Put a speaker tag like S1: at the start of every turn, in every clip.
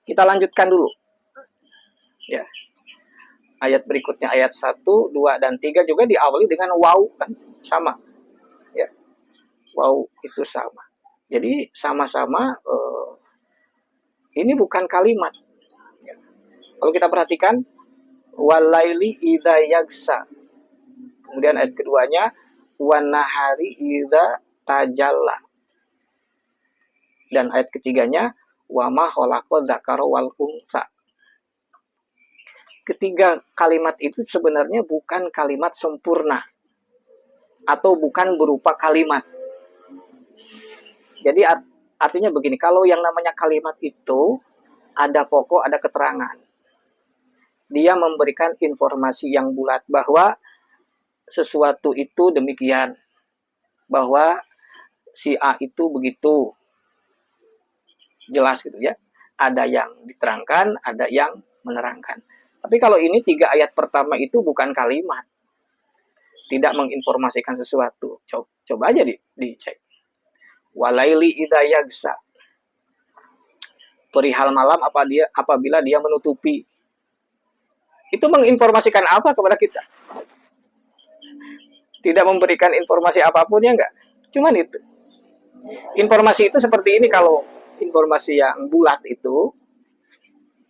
S1: Kita lanjutkan dulu. Ya. Ayat berikutnya, ayat 1, 2, dan 3 juga diawali dengan waw, kan? Sama. Ya. Waw itu sama. Jadi sama-sama ini bukan kalimat. Ya. Kalau kita perhatikan, walaili idza yagsa. Kemudian ayat keduanya, wan nahari idza tajalla. Dan ayat ketiganya, wa ma khalaqa dzakara wal untha. Ketiga kalimat itu sebenarnya bukan kalimat sempurna atau bukan berupa kalimat. Jadi artinya begini, kalau yang namanya kalimat itu ada pokok, ada keterangan. Dia memberikan informasi yang bulat bahwa sesuatu itu demikian, bahwa si A itu begitu, jelas gitu ya. Ada yang diterangkan, ada yang menerangkan. Tapi kalau ini 3 ayat pertama itu bukan kalimat, tidak menginformasikan sesuatu. Coba aja dicek. Walaili idza yagsa. Perihal malam apabila dia menutupi. Itu menginformasikan apa kepada kita? Tidak memberikan informasi apapun, ya enggak? Cuman itu. Informasi itu seperti ini, kalau informasi yang bulat itu,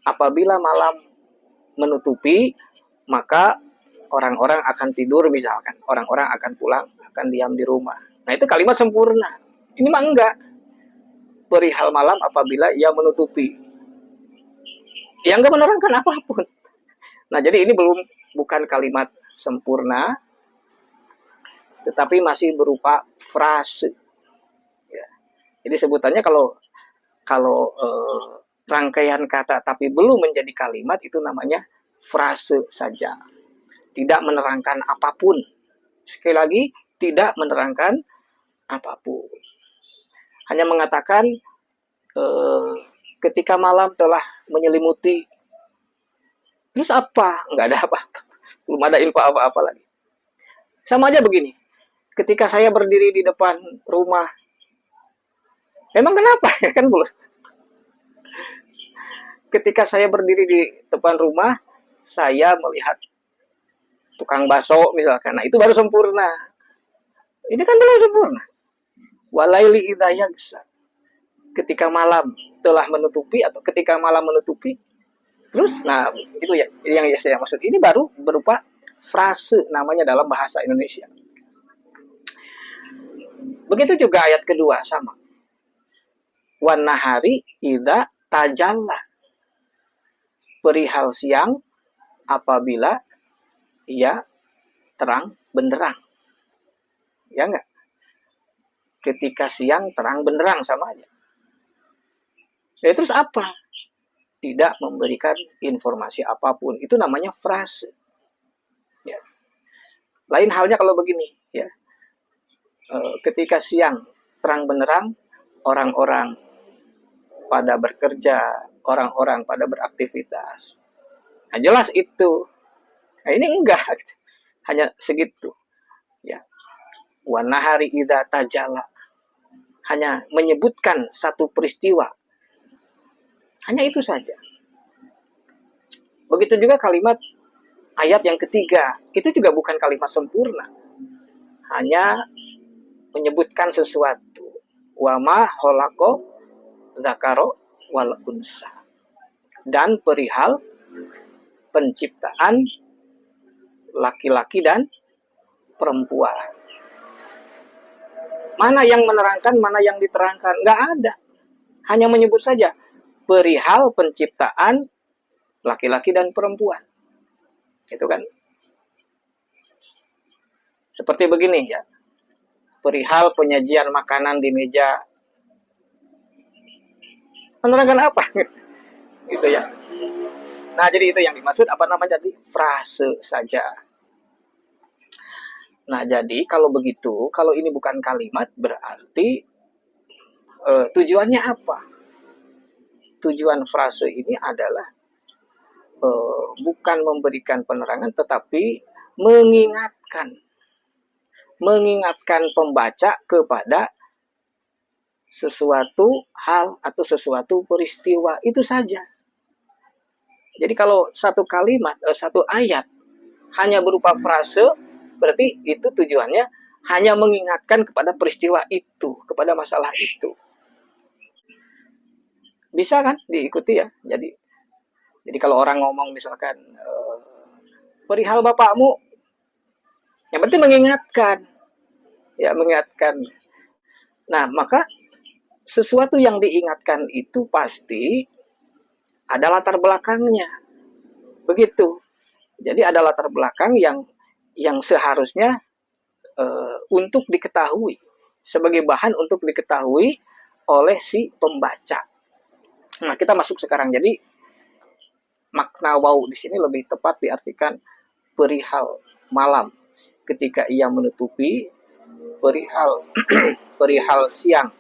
S1: apabila malam menutupi, maka orang-orang akan tidur misalkan. Orang-orang akan pulang, akan diam di rumah. Nah, itu kalimat sempurna. Ini mah enggak. Perihal malam apabila ia menutupi. Yang enggak menerangkan apapun. Nah, jadi ini bukan kalimat sempurna, tetapi masih berupa frase. Ya. Jadi sebutannya kalau rangkaian kata tapi belum menjadi kalimat, itu namanya frase saja. Tidak menerangkan apapun. Sekali lagi, tidak menerangkan apapun. Hanya mengatakan ketika malam telah menyelimuti. Terus apa? Enggak ada apa-apa. Belum ada info apa-apa lagi. Sama aja begini. Ketika saya berdiri di depan rumah, emang kenapa? Kan belum. Ketika saya berdiri di depan rumah, saya melihat tukang bakso misalkan. Nah, itu baru sempurna. Ini kan belum sempurna. Walaili idza yagsa. Ketika malam telah menutupi, atau ketika malam menutupi. Terus, nah, itu ya yang saya maksud. Ini baru berupa frase namanya dalam bahasa Indonesia. Begitu juga ayat kedua, sama. Wan nahari idza tajalla. Perihal siang apabila ia terang benderang. Ya enggak? Ketika siang terang benderang, sama aja. Ya, terus apa? Tidak memberikan informasi apapun. Itu namanya frase. Ya. Lain halnya kalau begini, ya. Ketika siang terang benderang, orang-orang pada bekerja, orang-orang pada beraktivitas. Nah, jelas itu. Nah, ini enggak, hanya segitu. Ya. Wan nahari idza tajalla. Hanya menyebutkan satu peristiwa. Hanya itu saja. Begitu juga kalimat ayat yang ketiga. Itu juga bukan kalimat sempurna. Hanya menyebutkan sesuatu. Wa ma khalaqa dzakara wal unsa. Dan perihal penciptaan laki-laki dan perempuan. Mana yang menerangkan, mana yang diterangkan? Nggak ada. Hanya menyebut saja perihal penciptaan laki-laki dan perempuan. Itu kan. Seperti begini ya. Perihal penyajian makanan di meja. Menerangkan apa? Gitu ya. Nah, jadi itu yang dimaksud apa namanya tadi? Frase saja. Nah, jadi kalau begitu, kalau ini bukan kalimat, berarti tujuannya apa? Tujuan frase ini adalah bukan memberikan penerangan, tetapi mengingatkan pembaca kepada sesuatu hal atau sesuatu peristiwa. Itu saja. Jadi kalau satu kalimat, satu ayat hanya berupa frase, berarti itu tujuannya hanya mengingatkan kepada peristiwa itu, kepada masalah itu. Bisa kan diikuti ya. Jadi kalau orang ngomong misalkan perihal bapakmu, yang penting mengingatkan, ya mengingatkan. Nah, maka sesuatu yang diingatkan itu pasti ada latar belakangnya. Begitu. Jadi ada latar belakang yang seharusnya untuk diketahui, sebagai bahan untuk diketahui oleh si pembaca. Nah, kita masuk sekarang. Jadi makna wow di sini lebih tepat diartikan perihal malam ketika ia menutupi, perihal perihal siang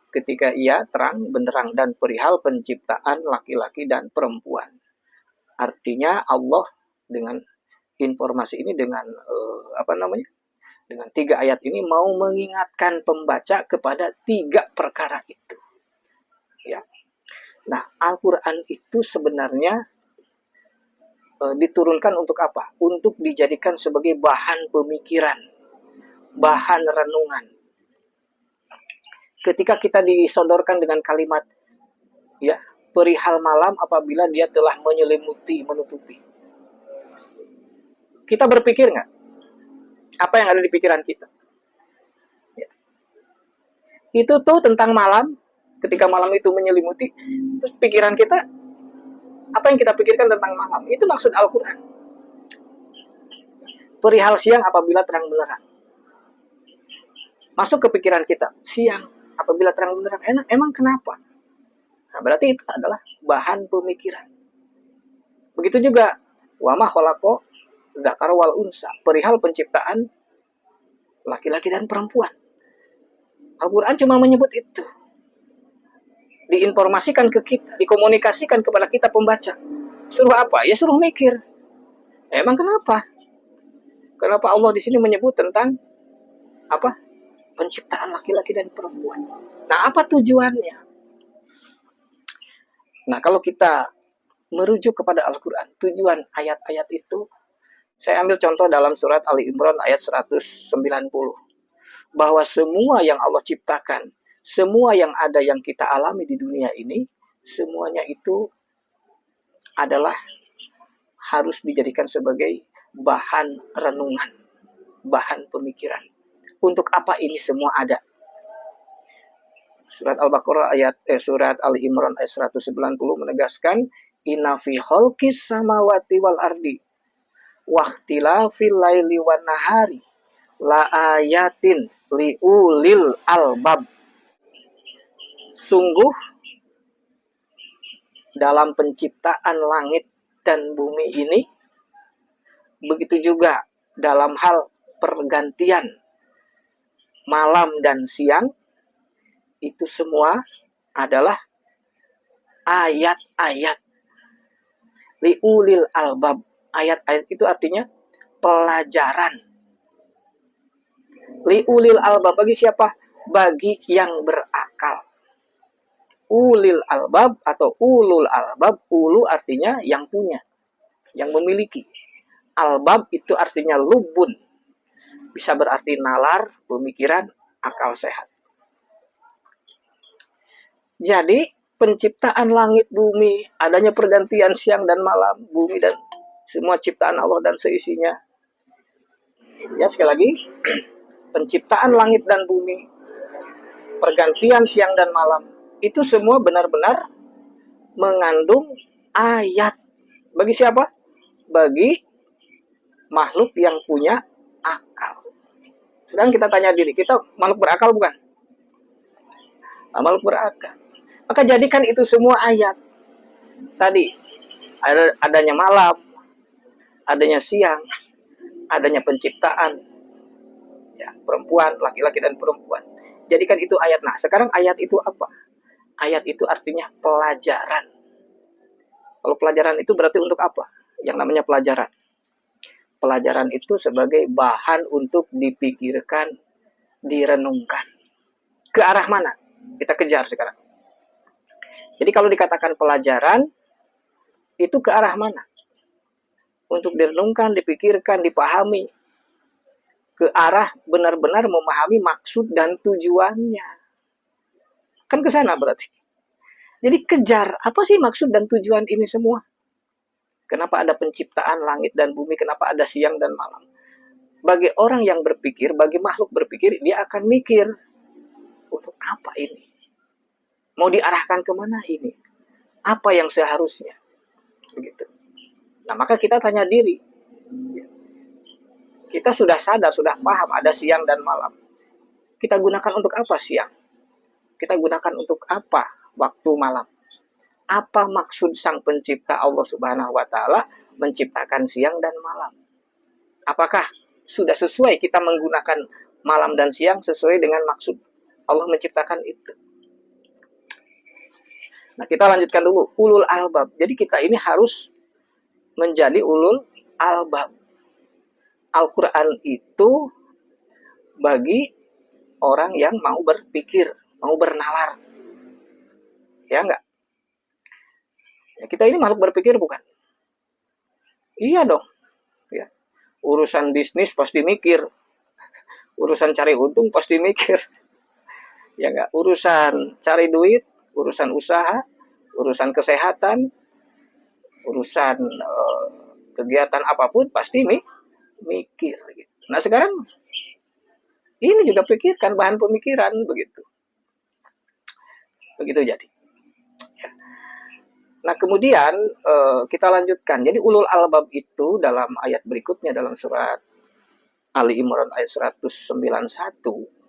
S1: ketika ia terang benderang, dan perihal penciptaan laki-laki dan perempuan. Artinya Allah dengan informasi ini, dengan dengan 3 ayat ini mau mengingatkan pembaca kepada 3 perkara itu. Ya. Nah, Al-Quran itu sebenarnya diturunkan untuk apa? Untuk dijadikan sebagai bahan pemikiran, bahan renungan. Ketika kita disodorkan dengan kalimat, ya, perihal malam apabila dia telah menyelimuti, menutupi. Kita berpikir nggak? Apa yang ada di pikiran kita? Ya. Itu tuh tentang malam, ketika malam itu menyelimuti, terus pikiran kita, apa yang kita pikirkan tentang malam? Itu maksud Al-Quran. Perihal siang apabila terang benderang. Masuk ke pikiran kita, siang apabila terang benderang. Emang kenapa? Nah, berarti itu adalah bahan pemikiran. Begitu juga, wa ma khalaqa dzakara wal unsa, perihal penciptaan laki-laki dan perempuan. Al-Quran cuma menyebut itu. Diinformasikan ke kita, dikomunikasikan kepada kita pembaca. Suruh apa? Ya suruh mikir. Emang kenapa? Kenapa Allah di sini menyebut tentang apa? Penciptaan laki-laki dan perempuan. Nah, apa tujuannya? Nah, kalau kita merujuk kepada Al-Quran, tujuan ayat-ayat itu, saya ambil contoh dalam surat Ali Imran ayat 190. Bahwa semua yang Allah ciptakan, semua yang ada yang kita alami di dunia ini, semuanya itu adalah harus dijadikan sebagai bahan renungan, bahan pemikiran. Untuk apa ini semua ada? Surat Al-Baqarah surat Ali Imran ayat 190 menegaskan, inna fi khalqis samawati wal ardi waqtilafil laili wan nahari la ayatin liulil albab. Sungguh dalam penciptaan langit dan bumi ini, begitu juga dalam hal pergantian malam dan siang, itu semua adalah ayat-ayat liulil albab. Ayat-ayat itu artinya pelajaran. Liulil albab, bagi siapa? Bagi yang berakal. Ulil albab atau ulul albab, ulu artinya yang punya, yang memiliki. Albab itu artinya lubun, bisa berarti nalar, pemikiran, akal sehat. Jadi penciptaan langit bumi, adanya pergantian siang dan malam, bumi dan semua ciptaan Allah dan seisinya. Ya, sekali lagi, penciptaan langit dan bumi, pergantian siang dan malam, itu semua benar-benar mengandung ayat. Bagi siapa? Bagi makhluk yang punya akal. Sedang kita tanya diri, kita makhluk berakal bukan? Makhluk berakal. Maka jadikan itu semua ayat. Tadi, adanya malam, adanya siang, adanya penciptaan, ya, perempuan, laki-laki dan perempuan. Jadikan itu ayat. Nah, sekarang ayat itu apa? Ayat itu artinya pelajaran. Kalau pelajaran itu berarti untuk apa? Yang namanya pelajaran. Pelajaran itu sebagai bahan untuk dipikirkan, direnungkan. Ke arah mana? Kita kejar sekarang. Jadi kalau dikatakan pelajaran, itu ke arah mana? Untuk direnungkan, dipikirkan, dipahami. Ke arah benar-benar memahami maksud dan tujuannya. Kan ke sana berarti. Jadi kejar, apa sih maksud dan tujuan ini semua? Kenapa ada penciptaan langit dan bumi? Kenapa ada siang dan malam? Bagi orang yang berpikir, bagi makhluk berpikir, dia akan mikir, untuk apa ini? Mau diarahkan kemana ini? Apa yang seharusnya? Begitu. Nah, maka kita tanya diri. Kita sudah sadar, sudah paham ada siang dan malam. Kita gunakan untuk apa siang? Kita gunakan untuk apa waktu malam? Apa maksud sang pencipta Allah Subhanahu wa Ta'ala menciptakan siang dan malam? Apakah sudah sesuai kita menggunakan malam dan siang sesuai dengan maksud Allah menciptakan itu? Nah, kita lanjutkan dulu. Ulul albab. Jadi kita ini harus menjadi ulul albab. Al-Quran itu bagi orang yang mau berpikir, mau bernalar. Ya enggak? Ya, kita ini makhluk berpikir bukan? Iya dong. Ya. Urusan bisnis pasti mikir. Urusan cari untung pasti mikir. Ya enggak? Urusan cari duit, urusan usaha, urusan kesehatan, urusan kegiatan apapun pasti mikir. Nah sekarang ini juga pikirkan, bahan pemikiran begitu. Begitu jadi. Ya. Nah kemudian kita lanjutkan. Jadi ulul albab itu dalam ayat berikutnya dalam surat Ali Imran ayat 191.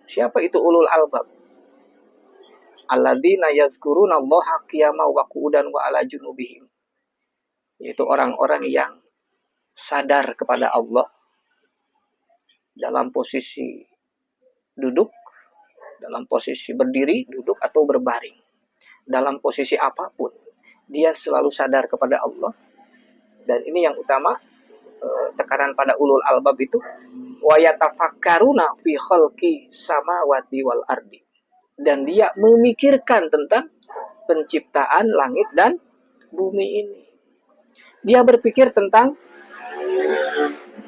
S1: Siapa itu ulul albab? Alladzina yazkurunallaha qiyaman wa qu'udan wa ala junubihim. Yaitu orang-orang yang sadar kepada Allah dalam posisi duduk, dalam posisi berdiri, duduk atau berbaring. Dalam posisi apapun, dia selalu sadar kepada Allah. Dan ini yang utama, tekanan pada ulul albab itu, wa yatafakkaruna fi khalqi samawati wal ardi. Dan dia memikirkan tentang penciptaan langit dan bumi ini. Dia berpikir tentang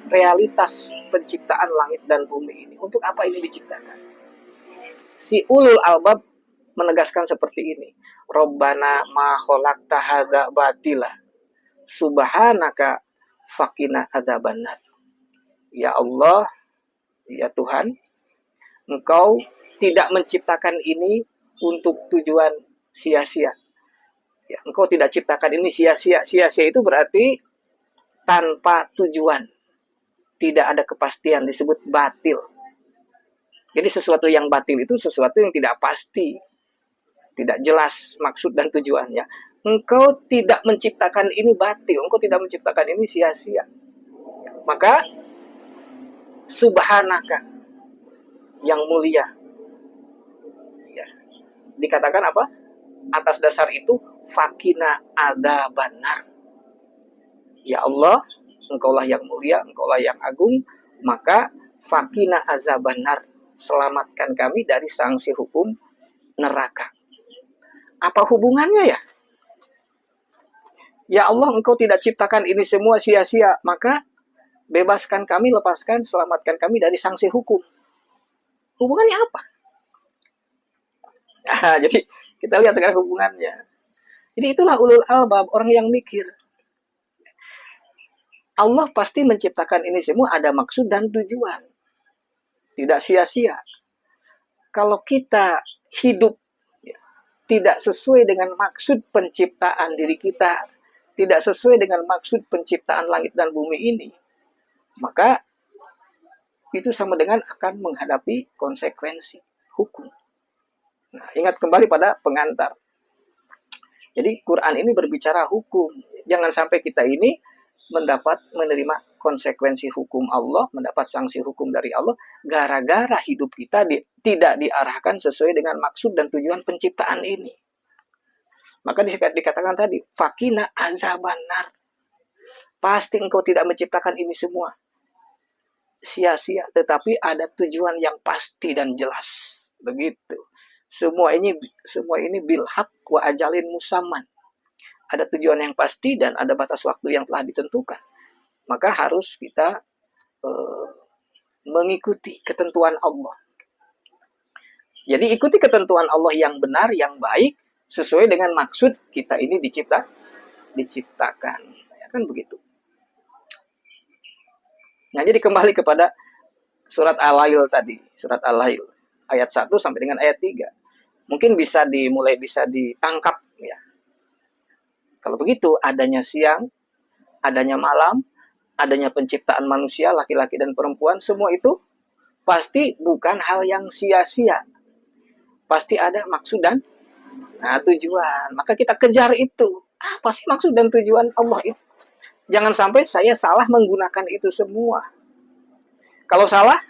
S1: realitas penciptaan langit dan bumi ini. Untuk apa ini diciptakan? Si ulul albab menegaskan seperti ini. Rabbana ma khalaqta hadza batila. Subhanaka faqina adzabannar. Ya Allah, ya Tuhan, Engkau tidak menciptakan ini untuk tujuan sia-sia. Ya, Engkau tidak ciptakan ini sia-sia. Sia-sia itu berarti tanpa tujuan. Tidak ada kepastian, disebut batil. Jadi sesuatu yang batil itu sesuatu yang tidak pasti. Tidak jelas maksud dan tujuannya. Engkau tidak menciptakan ini batil. Engkau tidak menciptakan ini sia-sia. Maka subhanaka yang mulia. Ya. Dikatakan apa? Atas dasar itu fakina adzabannar. Ya Allah, Engkaulah yang mulia, Engkaulah yang agung, maka fakina azabannar, selamatkan kami dari sanksi hukum neraka. Apa hubungannya ya? Ya Allah, Engkau tidak ciptakan ini semua sia-sia, maka bebaskan kami, lepaskan, selamatkan kami dari sanksi hukum. Hubungannya apa? Nah, jadi kita lihat sekarang hubungannya. Jadi itulah ulul albab, orang yang mikir. Allah pasti menciptakan ini semua ada maksud dan tujuan. Tidak sia-sia. Kalau kita hidup ya, tidak sesuai dengan maksud penciptaan diri kita, tidak sesuai dengan maksud penciptaan langit dan bumi ini, maka itu sama dengan akan menghadapi konsekuensi hukum. Nah, ingat kembali pada pengantar. Jadi Quran ini berbicara hukum. Jangan sampai kita ini menerima konsekuensi hukum Allah, mendapat sanksi hukum dari Allah, gara-gara hidup kita tidak diarahkan sesuai dengan maksud dan tujuan penciptaan ini. Maka dikatakan tadi, fakina azabannar. Pasti engkau tidak menciptakan ini semua sia-sia, tetapi ada tujuan yang pasti dan jelas. Begitu. Semua ini bil haq wa ajalin musamman. ada tujuan yang pasti dan ada batas waktu yang telah ditentukan. Maka harus kita mengikuti ketentuan Allah. Jadi ikuti ketentuan Allah yang benar, yang baik, sesuai dengan maksud kita ini diciptakan. Ya, kan begitu. Nah, jadi kembali kepada surat Al-Lail tadi. Surat Al-Lail. Ayat 1 sampai dengan ayat 3. Mungkin bisa ditangkap. Ya. Kalau begitu, adanya siang, adanya malam, adanya penciptaan manusia, laki-laki dan perempuan, semua itu pasti bukan hal yang sia-sia. Pasti ada maksud dan tujuan. Maka kita kejar itu. Apa sih maksud dan tujuan Allah itu? Jangan sampai saya salah menggunakan itu semua. Kalau salah,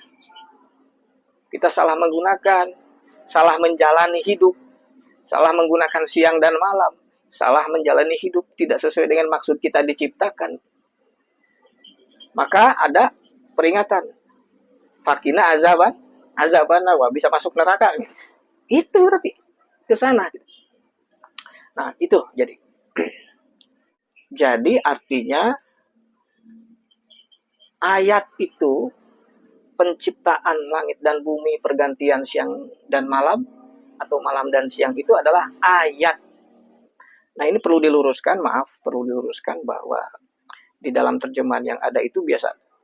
S1: kita salah menggunakan, salah menjalani hidup, salah menggunakan siang dan malam, salah menjalani hidup tidak sesuai dengan maksud kita diciptakan. Maka ada peringatan. Fakina azaban narwa, bisa masuk neraka. Itu berarti ke sana. Nah, itu jadi artinya ayat itu penciptaan langit dan bumi, pergantian siang dan malam atau malam dan siang itu adalah ayat. Nah, ini perlu diluruskan bahwa di dalam terjemahan yang ada itu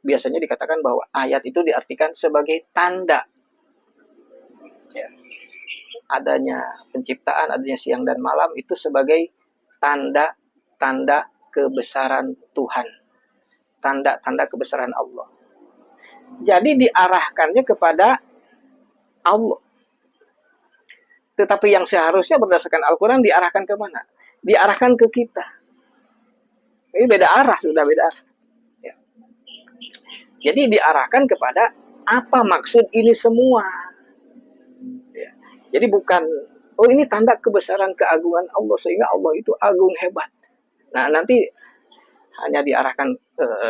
S1: biasanya dikatakan bahwa ayat itu diartikan sebagai tanda. Ya. Adanya penciptaan, adanya siang dan malam itu sebagai tanda-tanda kebesaran Tuhan. Tanda-tanda kebesaran Allah. Jadi diarahkannya kepada Allah. Tetapi yang seharusnya berdasarkan Al-Quran diarahkan ke mana? Diarahkan ke kita. Ini beda arah, sudah beda arah. Ya. Jadi diarahkan kepada apa maksud ini semua. Ya. Jadi bukan, ini tanda kebesaran keagungan Allah sehingga Allah itu agung hebat. Nah, nanti hanya diarahkan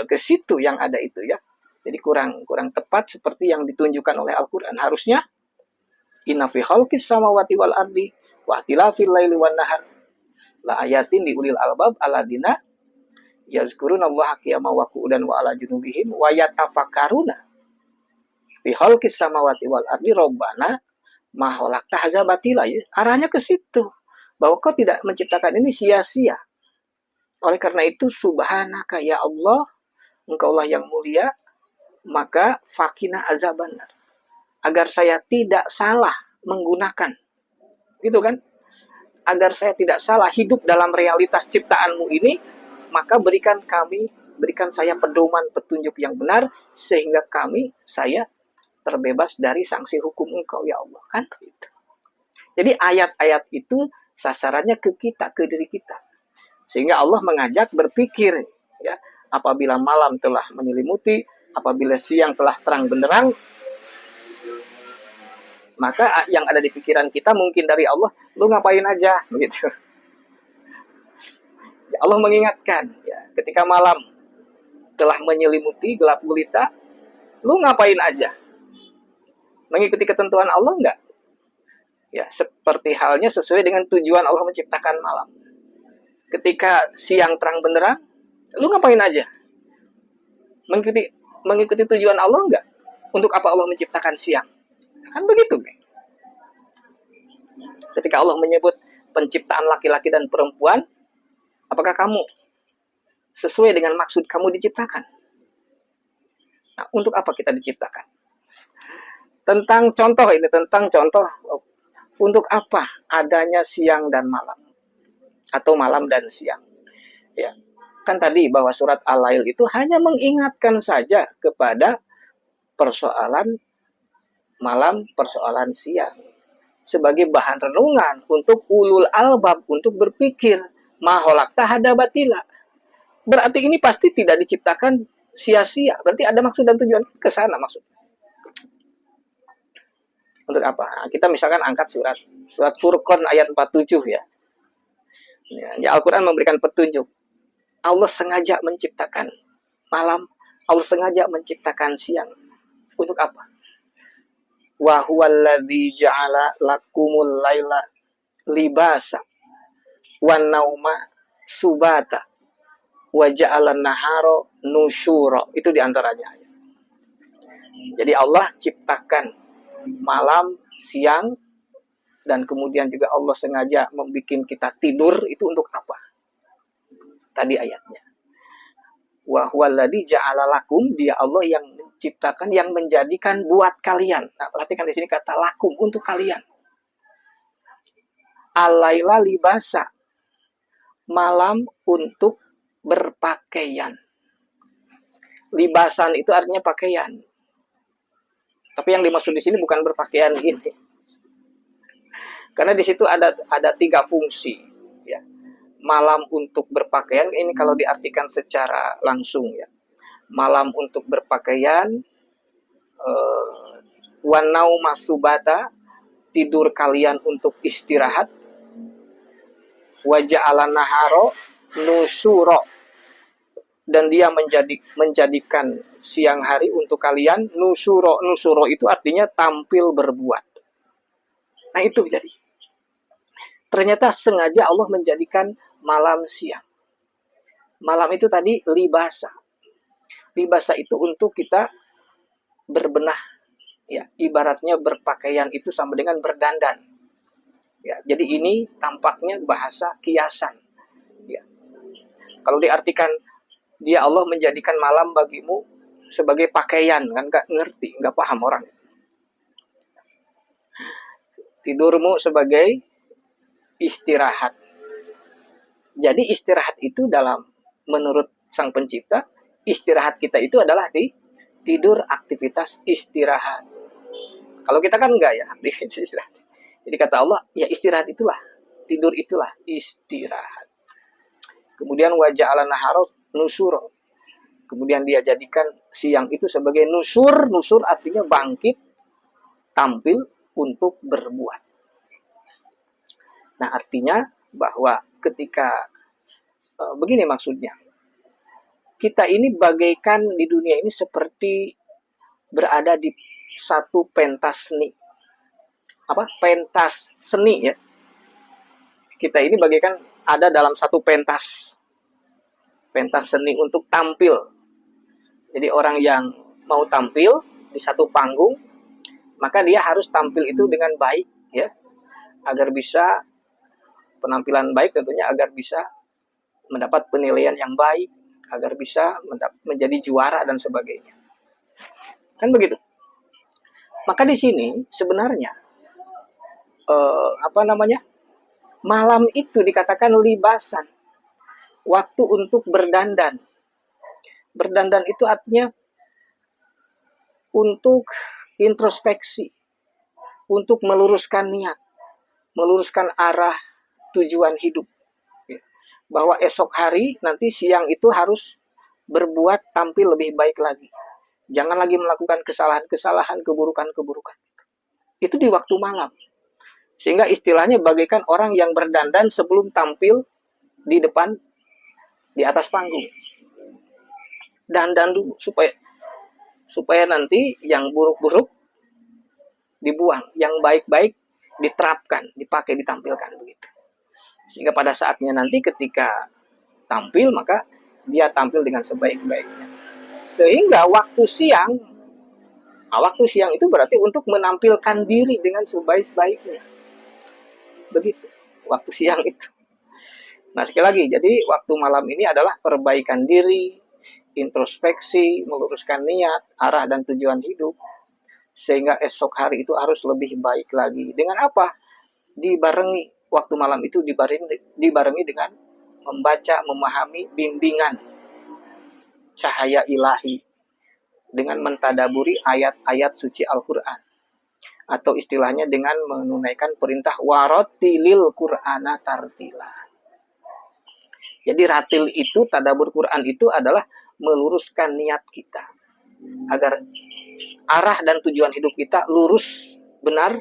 S1: ke situ yang ada itu ya. Jadi kurang tepat seperti yang ditunjukkan oleh Al-Quran. Harusnya inna fi khalqis samawati wal ardi wa ikhtilafil laili wan nahar la ayatin li ulil albab alladzina yazkurunallaha qiyaman wa qu'udan wa ala junubihim wa yatafakkaruna fi khalqis samawati wal ardi rabbana ma khalaqta hadza batila. Ya. Arahnya ke situ. Bahwa kau tidak menciptakan ini sia-sia. Oleh karena itu subhanaka ya Allah, engkaulah yang mulia, maka fakina azabannar. Agar saya tidak salah menggunakan. Gitu kan? Agar saya tidak salah hidup dalam realitas ciptaanmu ini, maka berikan saya pedoman petunjuk yang benar, sehingga saya terbebas dari sanksi hukum engkau ya Allah. Kan gitu. Jadi ayat-ayat itu sasarannya ke kita, ke diri kita. Sehingga Allah mengajak berpikir, ya, apabila malam telah menyelimuti, apabila siang telah terang benderang, maka yang ada di pikiran kita mungkin dari Allah, lu ngapain aja, begitu. Ya, Allah mengingatkan, ya, ketika malam telah menyelimuti, gelap gulita, lu ngapain aja? Mengikuti ketentuan Allah enggak? Ya, seperti halnya sesuai dengan tujuan Allah menciptakan malam. Ketika siang terang benderang, lu ngapain aja? Mengikuti tujuan Allah enggak? Untuk apa Allah menciptakan siang? Kan begitu. Ketika Allah menyebut penciptaan laki-laki dan perempuan, apakah kamu sesuai dengan maksud kamu diciptakan? Nah, untuk apa kita diciptakan? Tentang contoh untuk apa adanya siang dan malam atau malam dan siang. Ya. Kan tadi bahwa surat Al-Lail itu hanya mengingatkan saja kepada persoalan malam, persoalan siang sebagai bahan renungan untuk ulul albab, untuk berpikir ma khalaqta hadza batila. Berarti ini pasti tidak diciptakan sia-sia. Berarti ada maksud dan tujuan ke sana maksud. Untuk apa? Kita misalkan angkat surat Furqan ayat 47 ya. Ya, Al-Quran memberikan petunjuk. Allah sengaja menciptakan malam, Allah sengaja menciptakan siang. Untuk apa? Wa huwallazi ja'ala lakumul laila libasa wan nauma subata wa ja'alan naharo nusyura. Itu diantaranya. Jadi Allah ciptakan malam, siang, dan kemudian juga Allah sengaja membuat kita tidur. Itu untuk apa? Tadi ayatnya. Wa huwallazi ja'ala lakum, dia Allah yang menciptakan, yang menjadikan buat kalian. Nah, perhatikan di sini kata lakum, untuk kalian. Alaila libasa, malam untuk berpakaian. Libasan itu artinya pakaian. Tapi yang dimaksud di sini bukan berpakaian ini. Karena di situ ada 3 fungsi, ya. Malam untuk berpakaian ini kalau diartikan secara langsung, ya. Malam untuk berpakaian, wanau masubata, tidur kalian untuk istirahat, waja'alan naharo nusuro, dan dia menjadikan siang hari untuk kalian nusuro. Nusuro itu artinya tampil berbuat. Nah itu jadi. Ternyata sengaja Allah menjadikan malam siang. Malam itu tadi libasa. Libasa itu untuk kita berbenah. Ya, ibaratnya berpakaian itu sama dengan berdandan. Ya, jadi ini tampaknya bahasa kiasan. Ya. Kalau diartikan dia Allah menjadikan malam bagimu sebagai pakaian, kan nggak ngerti, nggak paham orang. Tidurmu sebagai istirahat. Jadi istirahat itu menurut Sang Pencipta, istirahat kita itu adalah di tidur, aktivitas istirahat. Kalau kita kan enggak ya, istirahat. Jadi kata Allah, ya istirahat itulah, tidur itulah istirahat. Kemudian waja'alan naharo nusuro. Kemudian dia jadikan siang itu sebagai nusur. Nusur artinya bangkit, tampil untuk berbuat. Nah, artinya bahwa ketika begini maksudnya, kita ini bagaikan di dunia ini seperti berada di satu pentas seni. Apa? Pentas seni, ya. Kita ini bagaikan ada dalam satu pentas seni untuk tampil. Jadi orang yang mau tampil di satu panggung, maka dia harus tampil itu dengan baik, ya, agar bisa penampilan baik, tentunya agar bisa mendapat penilaian yang baik, agar bisa menjadi juara dan sebagainya. Kan begitu. Maka di sini sebenarnya malam itu dikatakan libasan, waktu untuk berdandan. Berdandan itu artinya untuk introspeksi, untuk meluruskan niat, meluruskan arah tujuan hidup. Bahwa esok hari, nanti siang itu harus berbuat tampil lebih baik lagi. Jangan lagi melakukan kesalahan-kesalahan, keburukan-keburukan. Itu di waktu malam. Sehingga istilahnya bagaikan orang yang berdandan sebelum tampil di depan, di atas panggung. Dandan dulu supaya nanti yang buruk-buruk dibuang, yang baik-baik diterapkan, dipakai, ditampilkan begitu. Sehingga pada saatnya nanti ketika tampil, maka dia tampil dengan sebaik-baiknya. Sehingga waktu siang itu berarti untuk menampilkan diri dengan sebaik-baiknya. Begitu, waktu siang itu. Nah, sekali lagi, jadi waktu malam ini adalah perbaikan diri, introspeksi, meluruskan niat, arah dan tujuan hidup. Sehingga esok hari itu harus lebih baik lagi. Dengan apa? Dibarengi. Waktu malam itu dibarengi dengan membaca, memahami bimbingan cahaya ilahi, dengan mentadaburi ayat-ayat suci Al-Quran, atau istilahnya dengan menunaikan perintah warotilil Qur'ana tartila. Jadi ratil itu, tadabur Quran itu adalah meluruskan niat kita agar arah dan tujuan hidup kita lurus, benar,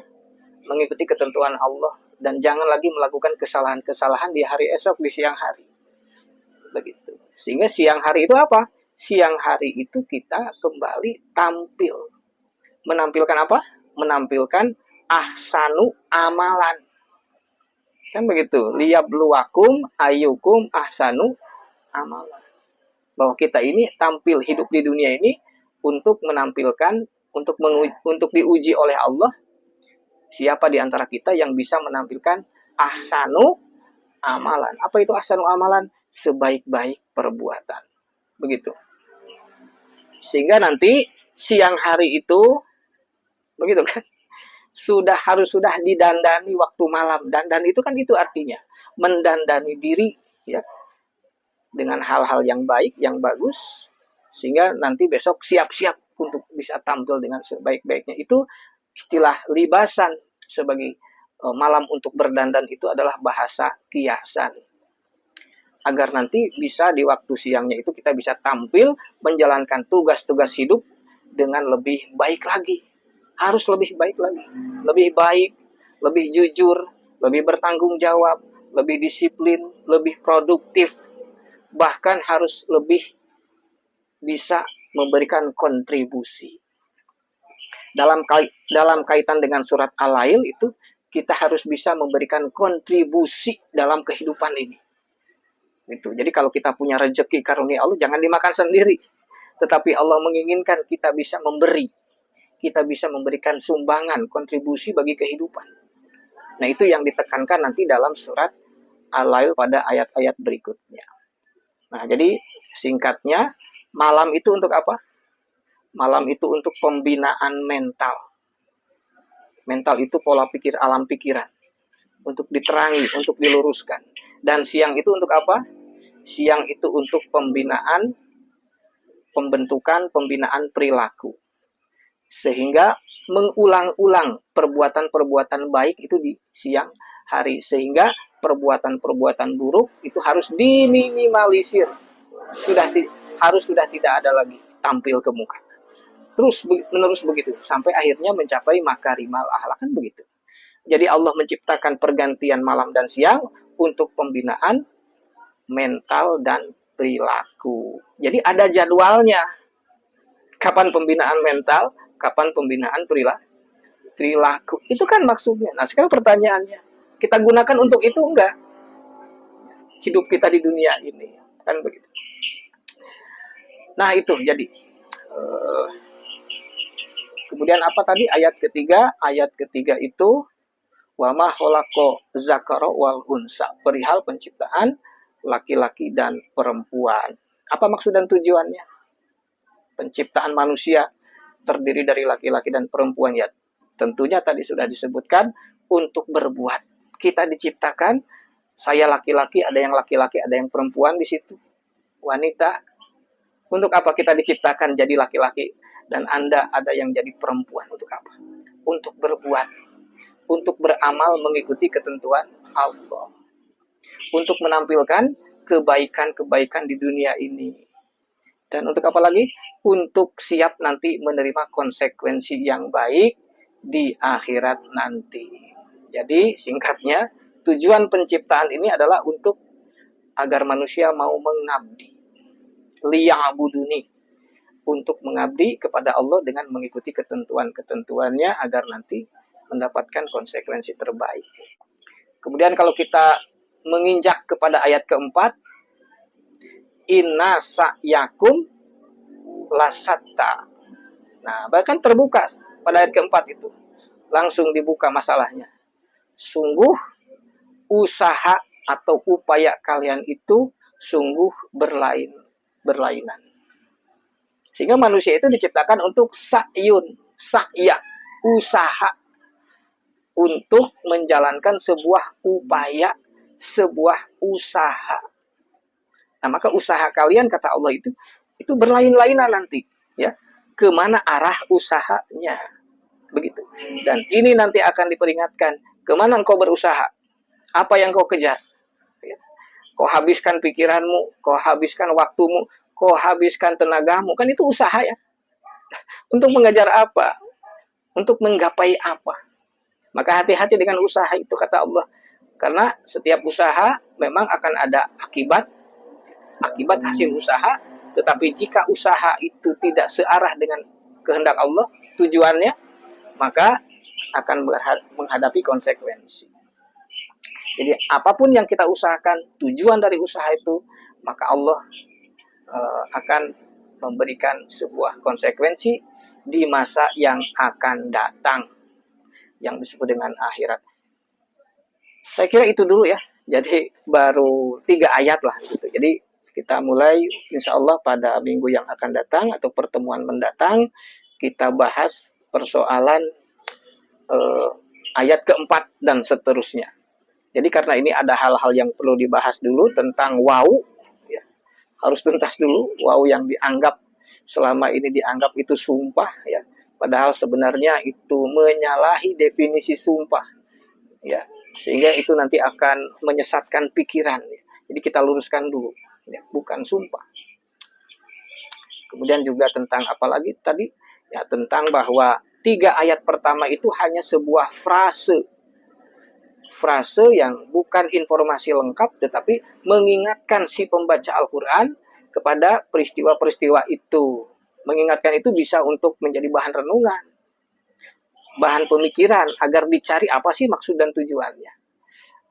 S1: mengikuti ketentuan Allah, dan jangan lagi melakukan kesalahan-kesalahan di hari esok, di siang hari. Begitu. Sehingga siang hari itu apa? Siang hari itu kita kembali tampil. Menampilkan apa? Menampilkan ahsanu amalan. Kan begitu. Liyabluwakum ayyukum ahsanu amalan. Bahwa kita ini tampil hidup di dunia ini untuk menampilkan, untuk diuji oleh Allah, siapa di antara kita yang bisa menampilkan ahsanu amalan. Apa itu ahsanu amalan? Sebaik-baik perbuatan. Begitu. Sehingga nanti siang hari itu, begitu kan, sudah didandani waktu malam. Dandan itu kan itu artinya mendandani diri, ya, dengan hal-hal yang baik, yang bagus, sehingga nanti besok siap-siap untuk bisa tampil dengan sebaik-baiknya. Itu istilah libasan sebagai malam untuk berdandan itu adalah bahasa kiasan. Agar nanti bisa di waktu siangnya itu kita bisa tampil menjalankan tugas-tugas hidup dengan lebih baik lagi. Harus lebih baik lagi. Lebih baik, lebih jujur, lebih bertanggung jawab, lebih disiplin, lebih produktif. Bahkan harus lebih bisa memberikan kontribusi. Dalam kaitan dengan surat Al-Lail itu, kita harus bisa memberikan kontribusi dalam kehidupan ini. Gitu. Jadi kalau kita punya rezeki karunia Allah, jangan dimakan sendiri. Tetapi Allah menginginkan kita bisa memberi. Kita bisa memberikan sumbangan, kontribusi bagi kehidupan. Nah, itu yang ditekankan nanti dalam surat Al-Lail pada ayat-ayat berikutnya. Nah, jadi singkatnya, malam itu untuk apa? Malam itu untuk pembinaan mental. Mental itu pola pikir, alam pikiran. Untuk diterangi, untuk diluruskan. Dan siang itu untuk apa? Siang itu untuk pembinaan, pembentukan, pembinaan perilaku. Sehingga mengulang-ulang perbuatan-perbuatan baik itu di siang hari. Sehingga perbuatan-perbuatan buruk itu harus diminimalisir. Harus sudah tidak ada lagi tampil ke muka. Terus menerus begitu. Sampai akhirnya mencapai makarimal akhlak, kan begitu. Jadi Allah menciptakan pergantian malam dan siang untuk pembinaan mental dan perilaku. Jadi ada jadwalnya. Kapan pembinaan mental, kapan pembinaan perilaku. Itu kan maksudnya. Nah, sekarang pertanyaannya, kita gunakan untuk itu enggak? Hidup kita di dunia ini. Kan begitu. Nah, itu jadi. Kemudian apa tadi? Ayat ketiga itu wa ma khalaqa dzakara wal unsa, perihal penciptaan laki-laki dan perempuan. Apa maksud dan tujuannya? Penciptaan manusia terdiri dari laki-laki dan perempuan, ya. Tentunya tadi sudah disebutkan untuk berbuat. Kita diciptakan, saya laki-laki, ada yang perempuan di situ. Wanita. Untuk apa kita diciptakan jadi laki-laki dan Anda ada yang jadi perempuan? Untuk apa? Untuk berbuat. Untuk beramal mengikuti ketentuan Allah. Untuk menampilkan kebaikan-kebaikan di dunia ini. Dan untuk apa lagi? Untuk siap nanti menerima konsekuensi yang baik di akhirat nanti. Jadi singkatnya, tujuan penciptaan ini adalah untuk agar manusia mau mengabdi. Liya'buduni. Untuk mengabdi kepada Allah dengan mengikuti ketentuan-ketentuannya agar nanti mendapatkan konsekuensi terbaik. Kemudian kalau kita menginjak kepada ayat keempat, inna sa'yakum lasatta. Nah, bahkan terbuka pada ayat keempat itu. Langsung dibuka masalahnya. Sungguh usaha atau upaya kalian itu sungguh berlainan. Sehingga manusia itu diciptakan untuk sa'ya, usaha. Untuk menjalankan sebuah upaya, sebuah usaha. Nah, maka usaha kalian, kata Allah itu berlain-lainan nanti, ya. Kemana arah usahanya, begitu. Dan ini nanti akan diperingatkan, kemana engkau berusaha, apa yang kau kejar, ya. Kau habiskan pikiranmu, kau habiskan waktumu, kau habiskan tenagamu, kan itu usaha, ya. Untuk mengejar apa, untuk menggapai apa. Maka hati-hati dengan usaha itu, kata Allah. Karena setiap usaha memang akan ada akibat hasil usaha. Tetapi jika usaha itu tidak searah dengan kehendak Allah, tujuannya, maka akan menghadapi konsekuensi. Jadi apapun yang kita usahakan, tujuan dari usaha itu, maka Allah akan memberikan sebuah konsekuensi di masa yang akan datang, yang disebut dengan akhirat. Saya kira itu dulu ya. Jadi baru 3 ayat lah gitu. Jadi kita mulai insya Allah pada minggu yang akan datang atau pertemuan mendatang, kita bahas persoalan ayat keempat dan seterusnya. Jadi karena ini ada hal-hal yang perlu dibahas dulu tentang wow, ya, harus tuntas dulu wow yang dianggap selama ini dianggap itu sumpah, ya, padahal sebenarnya itu menyalahi definisi sumpah, ya, sehingga itu nanti akan menyesatkan pikiran. Ya. Jadi kita luruskan dulu, ya, bukan sumpah. Kemudian juga tentang apa lagi tadi, ya, tentang bahwa 3 ayat pertama itu hanya sebuah frase yang bukan informasi lengkap, tetapi mengingatkan si pembaca Al-Quran kepada peristiwa-peristiwa itu. Mengingatkan itu bisa untuk menjadi bahan renungan, bahan pemikiran, agar dicari apa sih maksud dan tujuannya.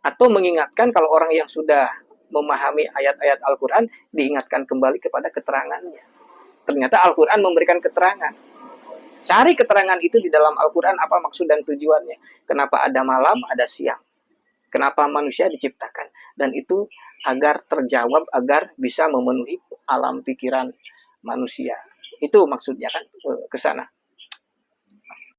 S1: Atau mengingatkan kalau orang yang sudah memahami ayat-ayat Al-Quran, diingatkan kembali kepada keterangannya. Ternyata Al-Quran memberikan keterangan. Cari keterangan itu di dalam Al-Quran, apa maksud dan tujuannya. Kenapa ada malam, ada siang. Kenapa manusia diciptakan. Dan itu agar terjawab, agar bisa memenuhi alam pikiran manusia. Itu maksudnya kan ke sana.